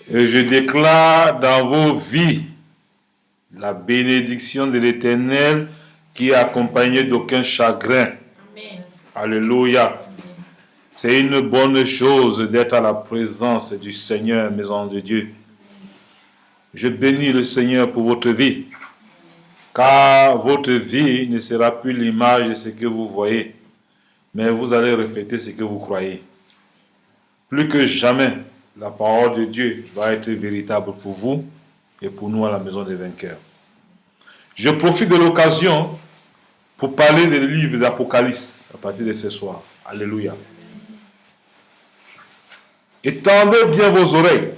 Et je déclare dans vos vies la bénédiction de l'Éternel qui est accompagnée d'aucun chagrin. Amen. Alléluia. C'est une bonne chose d'être à la présence du Seigneur, mes enfants de Dieu. Je bénis le Seigneur pour votre vie, car votre vie ne sera plus l'image de ce que vous voyez, mais vous allez refléter ce que vous croyez. Plus que jamais, la parole de Dieu va être véritable pour vous et pour nous à la maison des vainqueurs. Je profite de l'occasion pour parler du livre d'Apocalypse à partir de ce soir. Alléluia. Étendez bien vos oreilles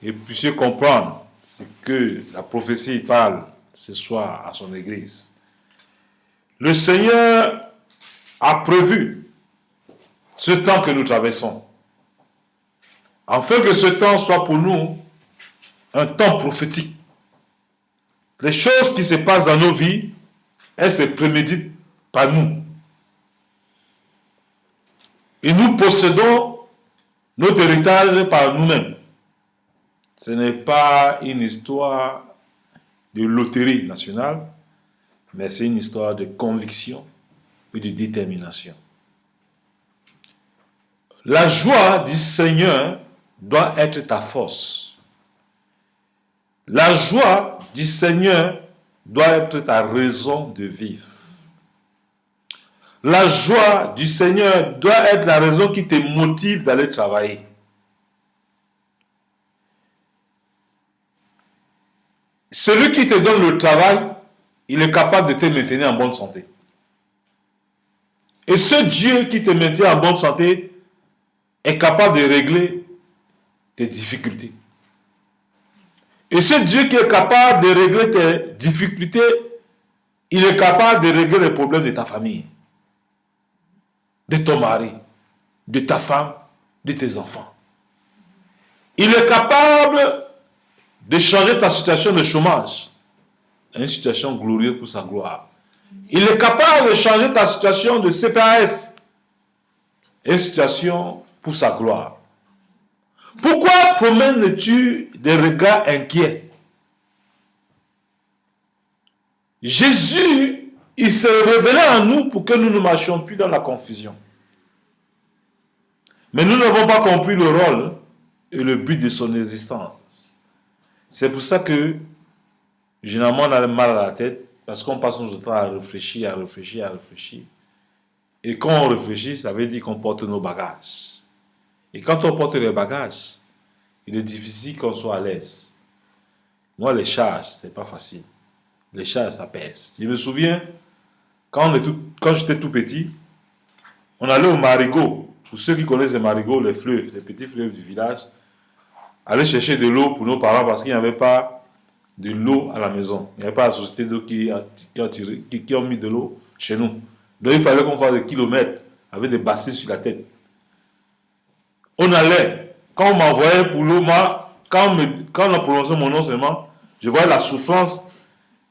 et puissiez comprendre ce que la prophétie parle ce soir à son église. Le Seigneur a prévu ce temps que nous traversons, afin que ce temps soit pour nous un temps prophétique. Les choses qui se passent dans nos vies, elles se préméditent par nous. Et nous possédons notre héritage par nous-mêmes. Ce n'est pas une histoire de loterie nationale, mais c'est une histoire de conviction et de détermination. La joie du Seigneur doit être ta force. La joie du Seigneur doit être ta raison de vivre. La joie du Seigneur doit être la raison qui te motive d'aller travailler. Celui qui te donne le travail, il est capable de te maintenir en bonne santé. Et ce Dieu qui te maintient en bonne santé est capable de régler tes difficultés. Et ce Dieu qui est capable de régler tes difficultés, il est capable de régler les problèmes de ta famille, de ton mari, de ta femme, de tes enfants. Il est capable de changer ta situation de chômage à une situation glorieuse pour sa gloire. Il est capable de changer ta situation de CPAS à une situation pour sa gloire. Pourquoi promènes-tu des regards inquiets? Jésus, il s'est révélé à nous pour que nous ne marchions plus dans la confusion. Mais nous n'avons pas compris le rôle et le but de son existence. C'est pour ça que généralement on a mal à la tête, parce qu'on passe notre temps à réfléchir. Et quand on réfléchit, ça veut dire qu'on porte nos bagages. Et quand on porte les bagages, il est difficile qu'on soit à l'aise. Moi, les charges, c'est pas facile. Les charges, ça pèse. Je me souviens, quand j'étais tout petit, on allait au marigot. Pour ceux qui connaissent les marigots, les fleuves, les petits fleuves du village, aller chercher de l'eau pour nos parents parce qu'il n'y avait pas de l'eau à la maison. Il n'y avait pas la société d'eau qui ont mis de l'eau chez nous. Donc il fallait qu'on fasse des kilomètres avec des bassines sur la tête. On allait, quand on m'envoyait pour l'eau, quand on a prononcé mon nom seulement, je voyais la souffrance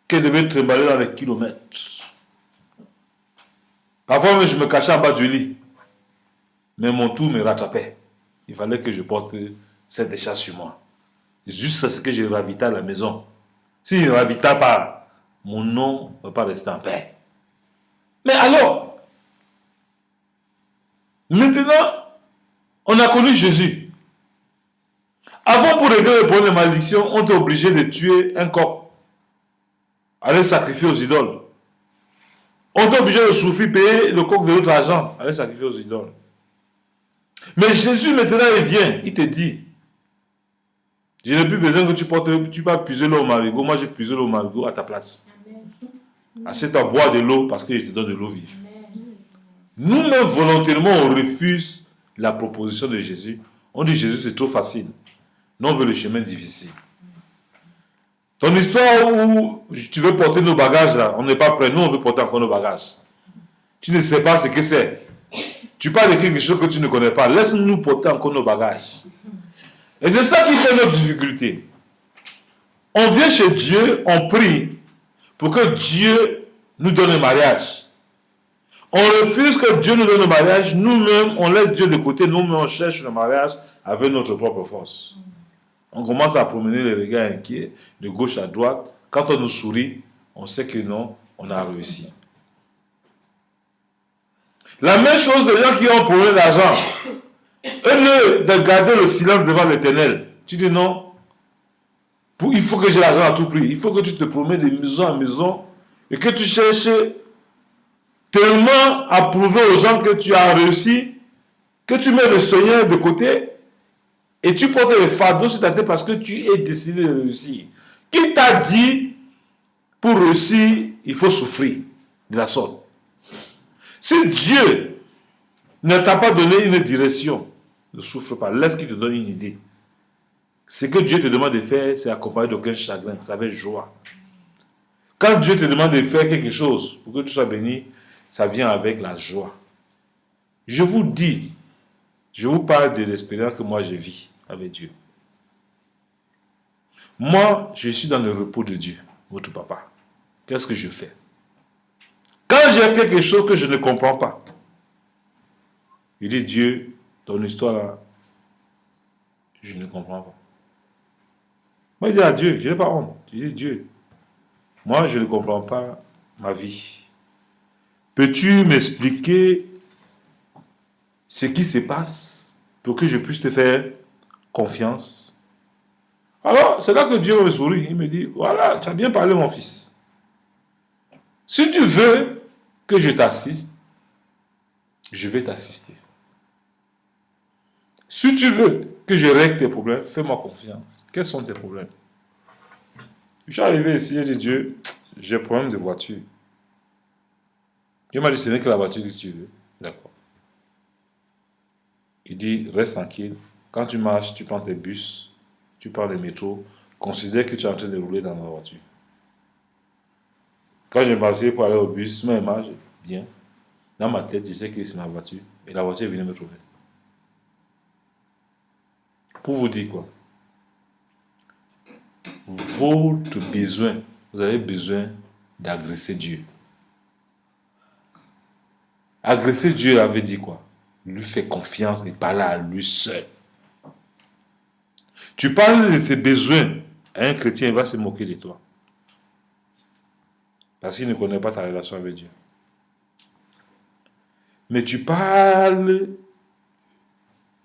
qu'elle devait trimballer dans les kilomètres. Parfois, je me cachais en bas du lit. Mais mon tour me rattrapait. Il fallait que je porte cette décharge sur moi. Juste ce que je ravite à la maison. Si je ne ravite pas, mon nom ne va pas rester en paix. Mais alors, maintenant, on a connu Jésus. Avant, pour régler le problème de malédiction, on était obligé de tuer un coq. Aller sacrifier aux idoles. On était obligé de souffrir, payer le coq de notre argent. Aller sacrifier aux idoles. Mais Jésus, maintenant, il vient. Il te dit, je n'ai plus besoin que tu vas puiser l'eau au marigot. Moi, j'ai puisé l'eau au marigot à ta place. Assieds-toi à boire de l'eau parce que je te donne de l'eau vive. Nous-mêmes, volontairement, on refuse la proposition de Jésus. On dit Jésus, c'est trop facile. Nous, on veut le chemin difficile. Ton histoire où tu veux porter nos bagages, là, on n'est pas prêt. Nous, on veut porter encore nos bagages. Tu ne sais pas ce que c'est. Tu parles de quelque chose que tu ne connais pas. Laisse-nous porter encore nos bagages. Et c'est ça qui fait notre difficulté. On vient chez Dieu, on prie pour que Dieu nous donne un mariage. On refuse que Dieu nous donne un mariage. Nous-mêmes, on laisse Dieu de côté. Nous-mêmes, on cherche le mariage avec notre propre force. On commence à promener les regards inquiets de gauche à droite. Quand on nous sourit, on sait que non, on a réussi. La même chose, les gens qui ont problème d'argent, eux, de garder le silence devant l'Éternel. Tu dis non, il faut que j'ai l'argent à tout prix. Il faut que tu te promènes de maison en maison et que tu cherches tellement à prouver aux gens que tu as réussi, que tu mets le Seigneur de côté et tu portes le fardeau sur ta tête parce que tu es décidé de réussir. Qui t'a dit pour réussir, il faut souffrir de la sorte? Si Dieu ne t'a pas donné une direction, ne souffre pas, laisse qu'il te donne une idée. Ce que Dieu te demande de faire, c'est accompagné d'aucun chagrin, c'est avec joie. Quand Dieu te demande de faire quelque chose pour que tu sois béni, ça vient avec la joie. Je vous dis, je vous parle de l'expérience que moi je vis avec Dieu. Moi, je suis dans le repos de Dieu, votre papa. Qu'est-ce que je fais? Quand j'ai quelque chose que je ne comprends pas, je dis Dieu, ton histoire là, je ne comprends pas. Moi, je dis à Dieu, je n'ai pas honte. Je dis Dieu, moi je ne comprends pas ma vie. Peux-tu m'expliquer ce qui se passe pour que je puisse te faire confiance? Alors, c'est là que Dieu me sourit. Il me dit, voilà, tu as bien parlé mon fils. Si tu veux que je t'assiste, je vais t'assister. Si tu veux que je règle tes problèmes, fais-moi confiance. Quels sont tes problèmes? Je suis arrivé ici et j'ai dit, Dieu, j'ai un problème de voiture. Dieu m'a dit, ce n'est que la voiture que tu veux. D'accord. Il dit, reste tranquille. Quand tu marches, tu prends tes bus, tu prends le métro, considère que tu es en train de rouler dans la voiture. Quand j'ai marché pour aller au bus, moi, je marche bien. Dans ma tête, je sais que c'est ma voiture. Et la voiture est venue me trouver. Pour vous dire quoi? Votre besoin, vous avez besoin d'agresser Dieu. Agresser Dieu avait dit quoi? Lui faire confiance et parler à lui seul. Tu parles de tes besoins à un chrétien, il va se moquer de toi. Parce qu'il ne connaît pas ta relation avec Dieu. Mais tu parles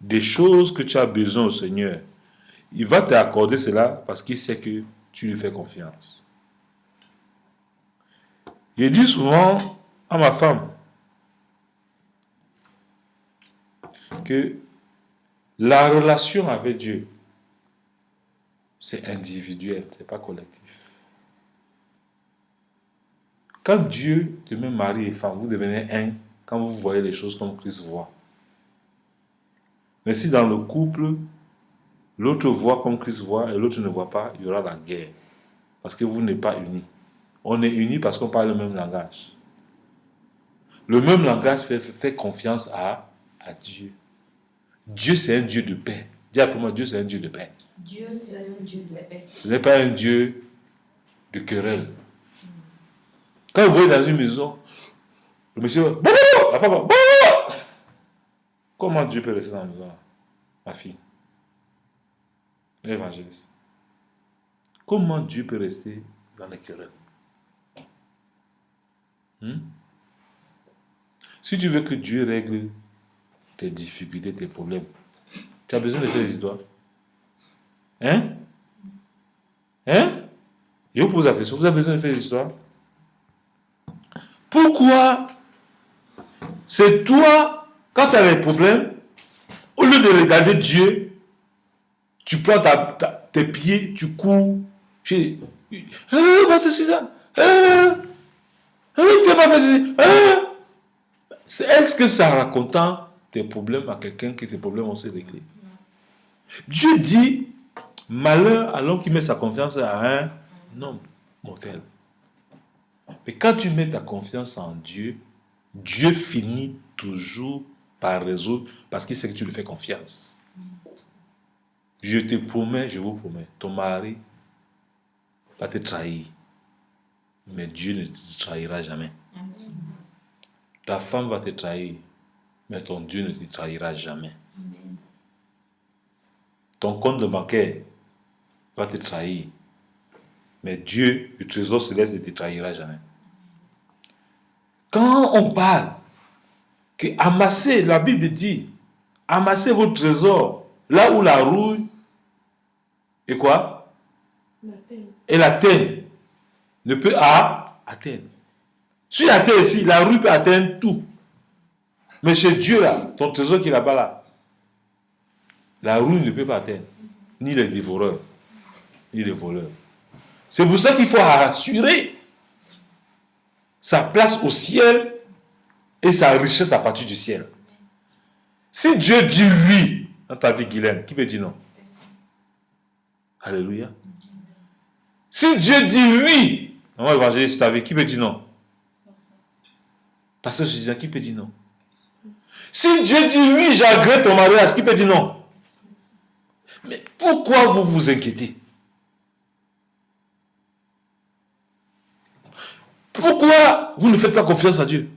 des choses que tu as besoin au Seigneur. Il va t'accorder cela parce qu'il sait que tu lui fais confiance. Je dis souvent à ma femme que la relation avec Dieu, c'est individuel, c'est pas collectif. Quand Dieu te met mari et femme, vous devenez un quand vous voyez les choses comme Christ voit. Mais si dans le couple, l'autre voit comme Christ voit et l'autre ne voit pas, il y aura la guerre. Parce que vous n'êtes pas unis. On est unis parce qu'on parle le même langage. Le même langage fait confiance à Dieu. Dieu, c'est un Dieu de paix. Dis après moi, Dieu, c'est un Dieu de paix. Dieu, c'est un Dieu de paix. Ce n'est pas un Dieu de querelle. Quand vous voyez dans une maison, le monsieur va, la femme va, comment Dieu peut rester dans la maison, ma fille? L'évangéliste. Comment Dieu peut rester dans les querelles? Si tu veux que Dieu règle tes difficultés, tes problèmes, tu as besoin de faire des histoires. Hein? Je vous pose la question, vous avez besoin de faire des histoires? Pourquoi c'est toi, quand tu as des problèmes, au lieu de regarder Dieu, tu prends tes pieds, tu cours. C'est ça. Est-ce que ça racontant tes problèmes à quelqu'un que tes problèmes vont se régler? Dieu dit, malheur à l'homme qui met sa confiance à un homme mortel. Mais quand tu mets ta confiance en Dieu, Dieu finit toujours par résoudre parce qu'il sait que tu lui fais confiance. Je te promets, je vous promets, ton mari va te trahir. Mais Dieu ne te trahira jamais. Amen. Ta femme va te trahir, mais ton Dieu ne te trahira jamais. Amen. ton compte de bancaire va te trahir. Mais Dieu, le trésor céleste, ne te trahira jamais. Quand on parle que amasser, la Bible dit, amassez vos trésors là où la rouille et quoi? Et la terre ne peut atteindre. Sur la terre ici, la rouille peut atteindre tout. Mais chez Dieu là, ton trésor qui est là-bas là, la rouille ne peut pas atteindre. Ni les dévoreurs, ni les voleurs. C'est pour ça qu'il faut assurer sa place au ciel et sa richesse à partir du ciel. Si Dieu dit oui dans ta vie, Guylaine, qui peut dire non? Alléluia. Si Dieu dit oui dans mon évangéliste, ta vie, qui peut dire non? Pasteur Jésus, qui peut dire non? Si Dieu dit oui, j'agrée ton mariage, qui peut dire non? Mais pourquoi vous vous inquiétez? Pourquoi vous ne faites pas confiance à Dieu?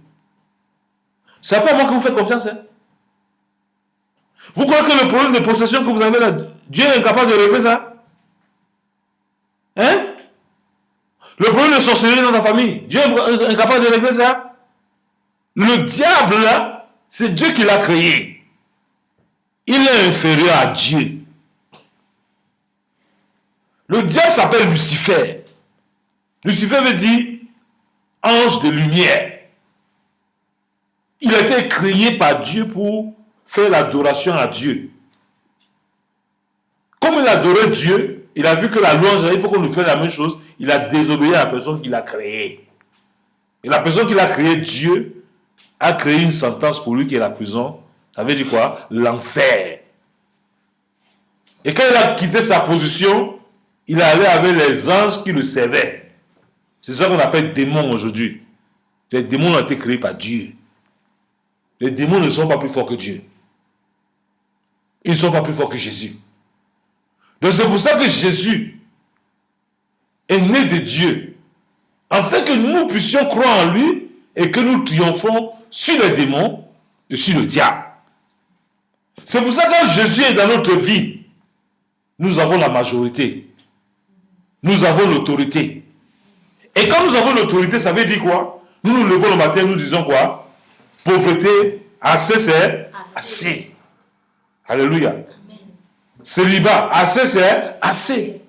C'est pas moi que vous faites confiance. Hein? Vous croyez que le problème de possession que vous avez là, Dieu est incapable de régler ça? Hein? Le problème de sorcellerie dans ta famille, Dieu est incapable de régler ça? Le diable là, c'est Dieu qui l'a créé. Il est inférieur à Dieu. Le diable s'appelle Lucifer. Lucifer veut dire ange de lumière. Il a été créé par Dieu pour faire l'adoration à Dieu. Comme il adorait Dieu, il a vu que la louange, il faut qu'on lui fasse la même chose. Il a désobéi à la personne qu'il a créée. Et la personne qu'il a créée, Dieu, a créé une sentence pour lui qui est la prison. Ça veut dire quoi? L'enfer. Et quand il a quitté sa position, il est allé avec les anges qui le servaient. C'est ça qu'on appelle démons aujourd'hui. Les démons ont été créés par Dieu. Les démons ne sont pas plus forts que Dieu. Ils ne sont pas plus forts que Jésus. Donc c'est pour ça que Jésus est né de Dieu. Afin que nous puissions croire en lui et que nous triomphons sur les démons et sur le diable. C'est pour ça que quand Jésus est dans notre vie, nous avons la majorité. Nous avons l'autorité. Et quand nous avons l'autorité, ça veut dire quoi? Nous nous levons le matin, nous disons quoi? Pauvreté, assez c'est assez. Alléluia. Amen. Célibat, assez c'est assez.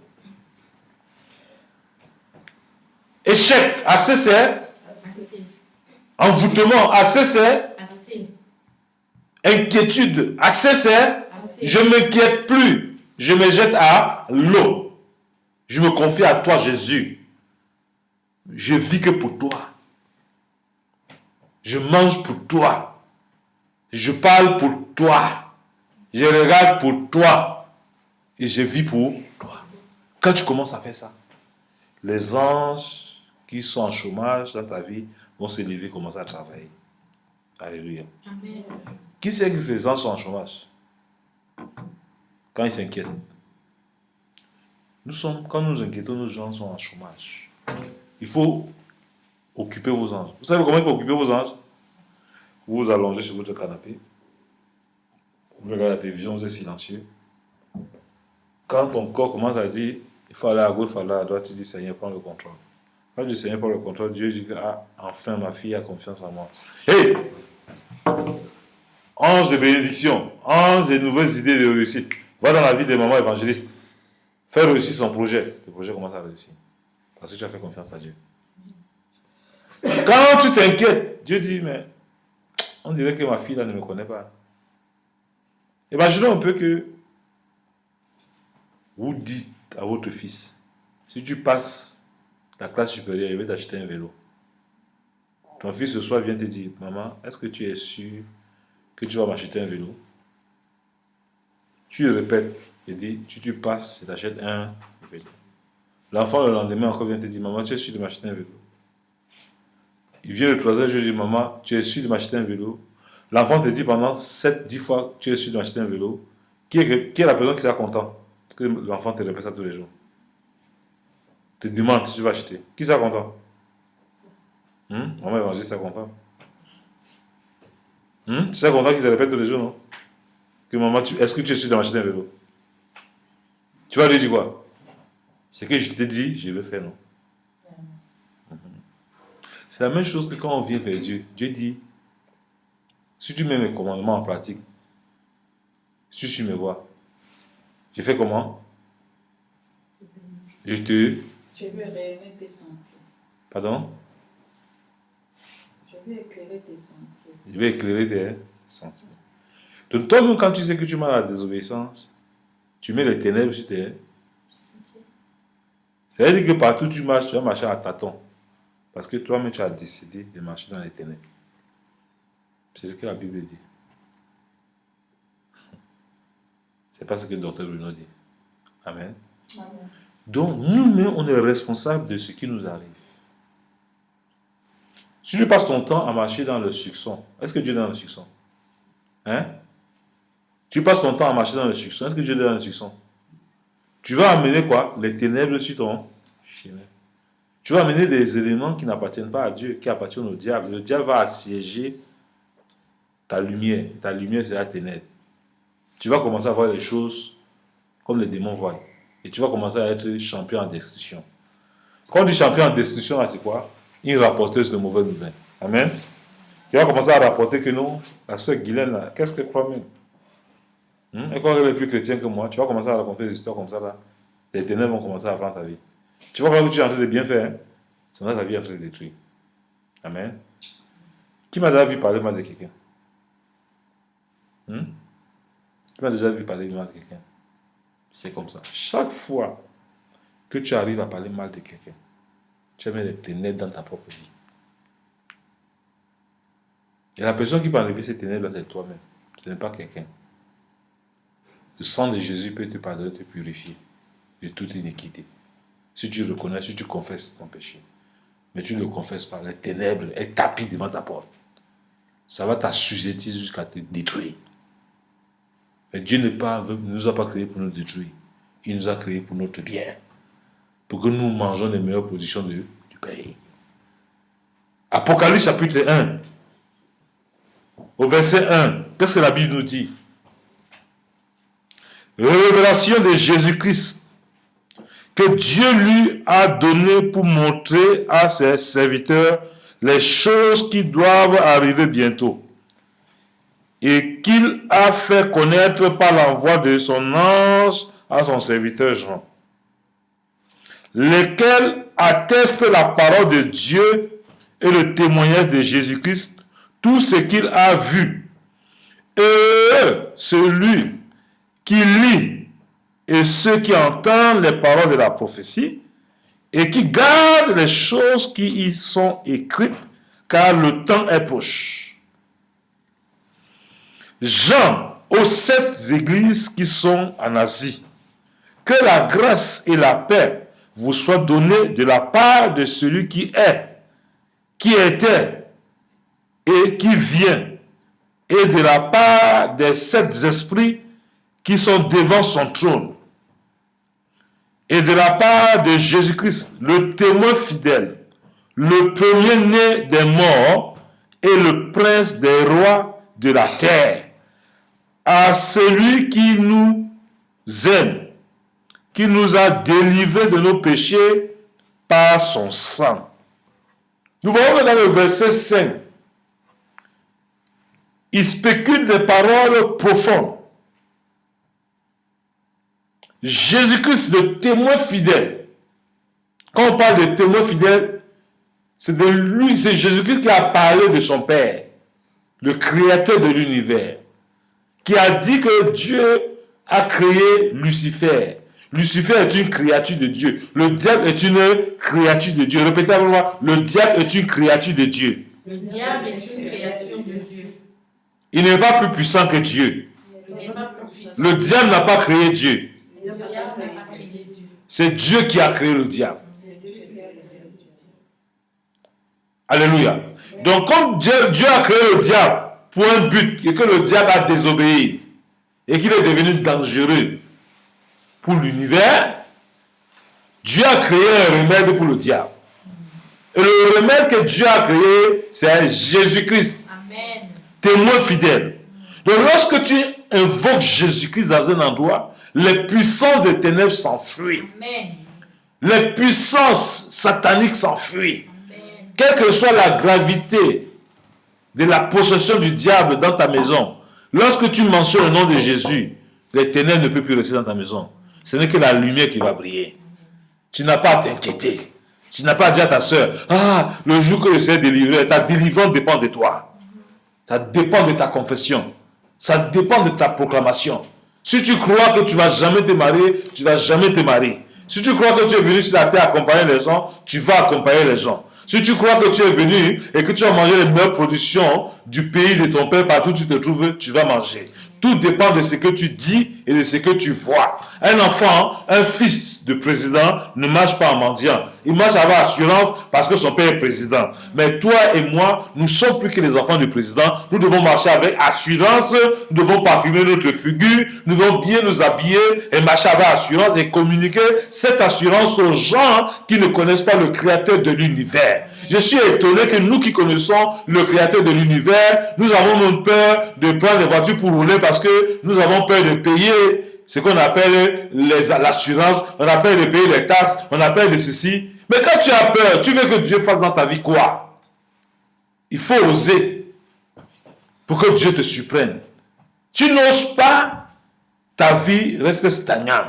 Échec, assez c'est envoûtement, assez c'est inquiétude, assez c'est je ne m'inquiète plus, je me jette à l'eau. Je me confie à toi, Jésus. Je vis que pour toi. Je mange pour toi. Je parle pour toi. Je regarde pour toi. Et je vis pour toi. Quand tu commences à faire ça, les anges qui sont en chômage dans ta vie vont se lever et commencer à travailler. Alléluia. Amen. Qui sait que ces anges sont en chômage? Quand ils s'inquiètent. Quand nous nous inquiétons, nos gens sont en chômage. Il faut occuper vos anges. Vous savez comment il faut occuper vos anges? Vous vous allongez sur votre canapé. Vous regardez la télévision, vous êtes silencieux. Quand ton corps commence à dire, il faut aller à gauche, il faut aller à droite, tu dis, Seigneur, prends le contrôle. Quand le Seigneur prend le contrôle, Dieu dit que, ah, enfin ma fille a confiance en moi. Hey! Ange de bénédiction, ange de nouvelles idées de réussite. Va dans la vie des mamans évangélistes. Faire réussir son projet. Le projet commence à réussir. Parce que tu as fait confiance à Dieu. Quand tu t'inquiètes, Dieu dit, mais on dirait que ma fille là ne me connaît pas. Imaginons un peu que vous dites à votre fils, si tu passes la classe supérieure, il va t'acheter un vélo. Ton fils ce soir vient te dire, maman, est-ce que tu es sûr que tu vas m'acheter un vélo? Tu le répètes, il dit, tu passes, je t'achète un vélo. L'enfant le lendemain encore vient te dire, maman, tu es sûr de m'acheter un vélo? Il vient le troisième jour, je dis, maman, tu es sûr de m'acheter un vélo? L'enfant te dit pendant 7-10 fois, tu es sûr de m'acheter un vélo. Qui est la personne qui sera content? Parce que l'enfant te répète ça tous les jours. Te demande si tu vas acheter. Qui sera content? Maman évangéliste sera content. Tu seras content qu'il te répète tous les jours, non? Que maman, est-ce que tu es sûr de m'acheter un vélo? Tu vas lui dire quoi? C'est que je te dis, je vais faire, non? C'est la même chose que quand on vient vers Dieu. Dieu dit, si tu mets mes commandements en pratique, si tu suis mes voies, je fais comment? Je vais révéler tes sentiers. Pardon? Je vais éclairer tes sentiers. Je vais éclairer tes sentiers. Donc toi-même, quand tu sais que tu marches à la désobéissance, tu mets les ténèbres sur tes... C'est-à-dire que partout où tu marches, tu vas marcher à tâtons. Parce que toi-même, tu as décidé de marcher dans les ténèbres. C'est ce que la Bible dit. C'est pas ce que le docteur Bruno dit. Amen. Amen. Donc, nous-mêmes, on est responsable de ce qui nous arrive. Si tu passes ton temps à marcher dans le soupçon, est-ce que Dieu est dans le soupçon? Hein? Tu passes ton temps à marcher dans le soupçon, est-ce que Dieu est dans le soupçon? Tu vas amener quoi? Les ténèbres sur ton chemin. Tu vas amener des éléments qui n'appartiennent pas à Dieu, qui appartiennent au diable. Le diable va assiéger ta lumière. Ta lumière, c'est la ténèbre. Tu vas commencer à voir les choses comme les démons voient. Et tu vas commencer à être champion en destruction. Quand on dit champion en destruction, c'est quoi? Une rapporteuse de mauvaises nouvelles. Amen. Tu vas commencer à rapporter que non, la sœur Guylaine, là, qu'est-ce qu'elle croit même? Elle croit qu'elle est plus chrétienne que moi. Tu vas commencer à raconter des histoires comme ça, là. Les ténèbres vont commencer à prendre ta vie. Tu vas croire que tu es en train de bien faire. Hein? C'est dans ta vie en train de détruire. Amen. Qui m'a déjà vu parler mal de quelqu'un? Qui m'a déjà vu parler mal de quelqu'un? C'est comme ça. Chaque fois que tu arrives à parler mal de quelqu'un, tu mets les ténèbres dans ta propre vie. Et la personne qui peut enlever ces ténèbres, c'est toi-même. Ce n'est pas quelqu'un. Le sang de Jésus peut te pardonner, te purifier de toute iniquité. Si tu reconnais, si tu confesses ton péché. Mais tu ne le confesses pas. Les ténèbres, elles tapissent devant ta porte. Ça va t'assujettir jusqu'à te détruire. Mais Dieu ne nous a pas créés pour nous détruire. Il nous a créés pour notre bien. Pour que nous mangeons les meilleures positions du pays. Apocalypse chapitre 1. Au verset 1. Qu'est-ce que la Bible nous dit? Révélation de Jésus-Christ que Dieu lui a donné pour montrer à ses serviteurs les choses qui doivent arriver bientôt et qu'il a fait connaître par l'envoi de son ange à son serviteur Jean, lesquels attestent la parole de Dieu et le témoignage de Jésus-Christ, tout ce qu'il a vu. Et celui qui lit et ceux qui entendent les paroles de la prophétie et qui gardent les choses qui y sont écrites, car le temps est proche. Jean, aux 7 églises qui sont en Asie, que la grâce et la paix vous soient données de la part de celui qui est, qui était et qui vient, et de la part des 7 esprits qui sont devant son trône, et de la part de Jésus-Christ, le témoin fidèle, le premier-né des morts et le prince des rois de la terre, à celui qui nous aime, qui nous a délivrés de nos péchés par son sang. Nous voyons dans le verset 5, il spécule des paroles profondes. Jésus-Christ, le témoin fidèle. Quand on parle de témoin fidèle, c'est de lui, c'est Jésus-Christ qui a parlé de son Père, le créateur de l'univers, qui a dit que Dieu a créé Lucifer. Lucifer est une créature de Dieu. Le diable est une créature de Dieu. Répétez avec moi, le diable est une créature de Dieu. Le diable est une créature de Dieu. Il n'est pas plus puissant que Dieu. Il n'est pas plus puissant. Le diable n'a pas créé Dieu. Le diable n'a pas créé Dieu. C'est Dieu qui a créé le diable. Alléluia. Donc, comme Dieu a créé le diable pour un but et que le diable a désobéi et qu'il est devenu dangereux pour l'univers, Dieu a créé un remède pour le diable. Et le remède que Dieu a créé, c'est Jésus-Christ. Amen. Témoin fidèle. Donc, lorsque tu invoques Jésus-Christ dans un endroit, les puissances des ténèbres s'enfuient. Amen. Les puissances sataniques s'enfuient. Amen. Quelle que soit la gravité de la possession du diable dans ta maison, lorsque tu mentionnes le nom de Jésus, les ténèbres ne peuvent plus rester dans ta maison. Ce n'est que la lumière qui va briller. Tu n'as pas à t'inquiéter. Tu n'as pas à dire à ta soeur, ah, le jour que je serai délivré, ta délivrance dépend de toi. Ça dépend de ta confession. Ça dépend de ta proclamation. Si tu crois que tu ne vas jamais te marier, tu ne vas jamais te marier. Si tu crois que tu es venu sur la terre accompagner les gens, tu vas accompagner les gens. Si tu crois que tu es venu et que tu as mangé les meilleures productions du pays de ton père, partout où tu te trouves, tu vas manger. Tout dépend de ce que tu dis et de ce que tu vois. Un enfant, un fils de président ne marche pas en mendiant. Il marche avec assurance parce que son père est président. Mais toi et moi, nous ne sommes plus que les enfants du président. Nous devons marcher avec assurance. Nous devons parfumer notre figure. Nous devons bien nous habiller et marcher avec assurance et communiquer cette assurance aux gens qui ne connaissent pas le créateur de l'univers. Je suis étonné que nous qui connaissons le créateur de l'univers, nous avons même peur de prendre des voitures pour rouler parce que nous avons peur de payer ce qu'on appelle l'assurance, on appelle de payer les taxes, on appelle de ceci. Mais quand tu as peur, tu veux que Dieu fasse dans ta vie quoi? Il faut oser pour que Dieu te surprenne. Tu n'oses pas, ta vie reste stagnante.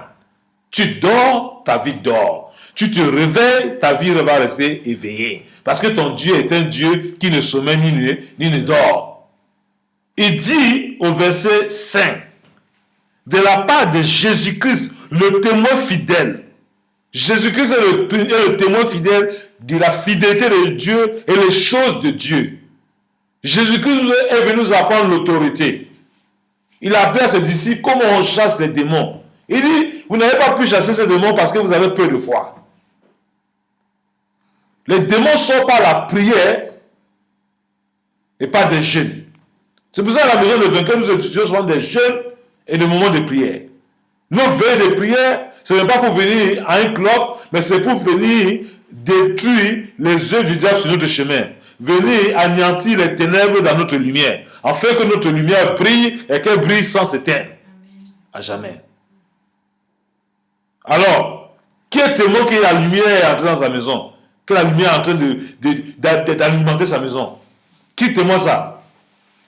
Tu dors, ta vie dort. Tu te réveilles, ta vie va rester éveillée. Parce que ton Dieu est un Dieu qui ne sommeille ni ne dort. Il dit au verset 5, de la part de Jésus-Christ, le témoin fidèle. Jésus-Christ est le témoin fidèle de la fidélité de Dieu et les choses de Dieu. Jésus-Christ est venu nous apprendre l'autorité. Il a appris à ses disciples comment on chasse les démons. Il dit, vous n'avez pas pu chasser ces démons parce que vous avez peu de foi. Les démons sont par la prière et pas des jeûnes. C'est pour ça que la maison de vainqueur, nous étudions souvent des jeûnes et des moments de prière. Nos veilles de prière, ce n'est pas pour venir à un club, mais c'est pour venir détruire les œuvres du diable sur notre chemin. Venir anéantir les ténèbres dans notre lumière, afin que notre lumière brille et qu'elle brille sans s'éteindre. À jamais. Alors, qui est témoin que la lumière est entrée dans sa maison? Que la lumière est en train d'alimenter sa maison? Qui témoigne ça?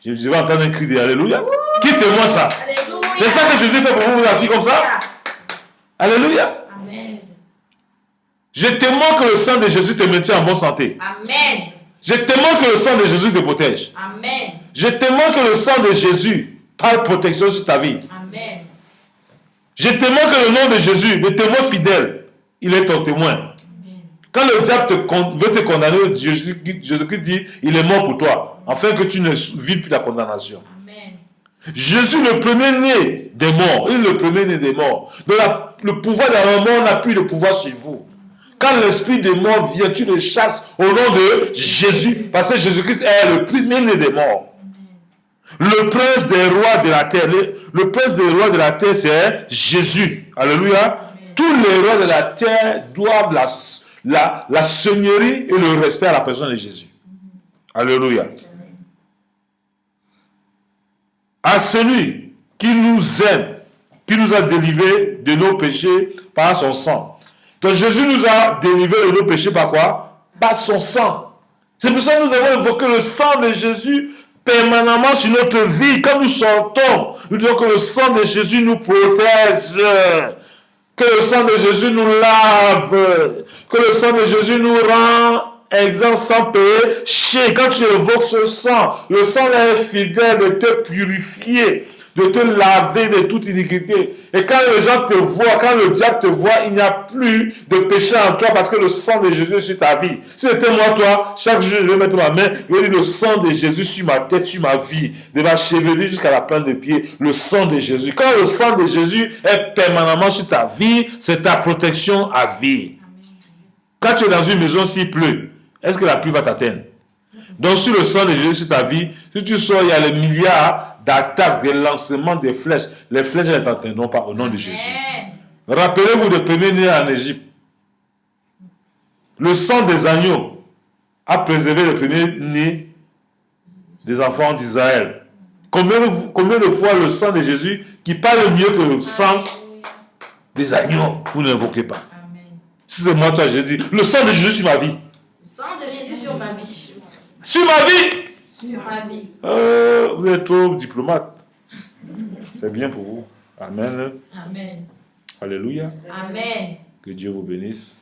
Je vais entendre un cri de Alléluia. Qui témoigne ça? Alléluia. C'est ça que Jésus fait pour vous assis comme ça? Alléluia. Amen. Je témoigne que le sang de Jésus te maintient en bonne santé. Amen. Je témoigne que le sang de Jésus te protège. Amen. Je témoigne que le sang de Jésus parle protection sur ta vie. Amen. Je témoigne que le nom de Jésus, le témoin fidèle, il est ton témoin. Amen. Quand le diable veut te condamner, Jésus-Christ dit, il est mort pour toi, afin que tu ne vives plus la condamnation. Amen. Jésus, le premier-né des morts, il est le premier-né des morts. Donc le pouvoir de la mort n'a plus de pouvoir sur vous. Quand l'esprit des morts vient, tu le chasses au nom de Jésus, parce que Jésus-Christ est le premier-né des morts. Le prince des rois de la terre, le prince des rois de la terre, c'est Jésus. Alléluia. Amen. Tous les rois de la terre doivent la seigneurie et le respect à la personne de Jésus. Alléluia. À celui qui nous aime, qui nous a délivrés de nos péchés par son sang. Donc Jésus nous a délivrés de nos péchés par quoi? Par son sang. C'est pour ça que nous avons évoqué le sang de Jésus permanemment sur notre vie. Quand nous sortons, nous disons que le sang de Jésus nous protège. Que le sang de Jésus nous lave. Que le sang de Jésus nous rend exempt sans péché. Quand tu évoques ce sang, le sang est fidèle de te purifier, de te laver de toute iniquité. Et quand les gens te voient, quand le diable te voit, il n'y a plus de péché en toi parce que le sang de Jésus est sur ta vie. Si c'était moi, toi, chaque jour, je vais mettre ma main, je vais dire le sang de Jésus sur ma tête, sur ma vie, de ma chevelure jusqu'à la plante de pied, le sang de Jésus. Quand le sang de Jésus est permanemment sur ta vie, c'est ta protection à vie. Quand tu es dans une maison, s'il pleut, est-ce que la pluie va t'atteindre? Donc, sur le sang de Jésus sur ta vie, si tu sors, il y a les milliards d'attaques, des lancements, des flèches. Les flèches ne t'atteindront pas au nom de Jésus. Rappelez-vous des premiers-nés en Égypte. Le sang des agneaux a préservé les premiers-nés des enfants d'Israël. Combien de fois le sang de Jésus, qui parle mieux que le sang, des agneaux, vous n'invoquez pas. Amen. Si c'est moi, toi, je dis, le sang de Jésus sur ma vie. Le sang de Jésus sur ma vie. Sur ma vie! Sur ma vie. Vous êtes trop diplomate. C'est bien pour vous. Amen. Amen. Alléluia. Amen. Que Dieu vous bénisse.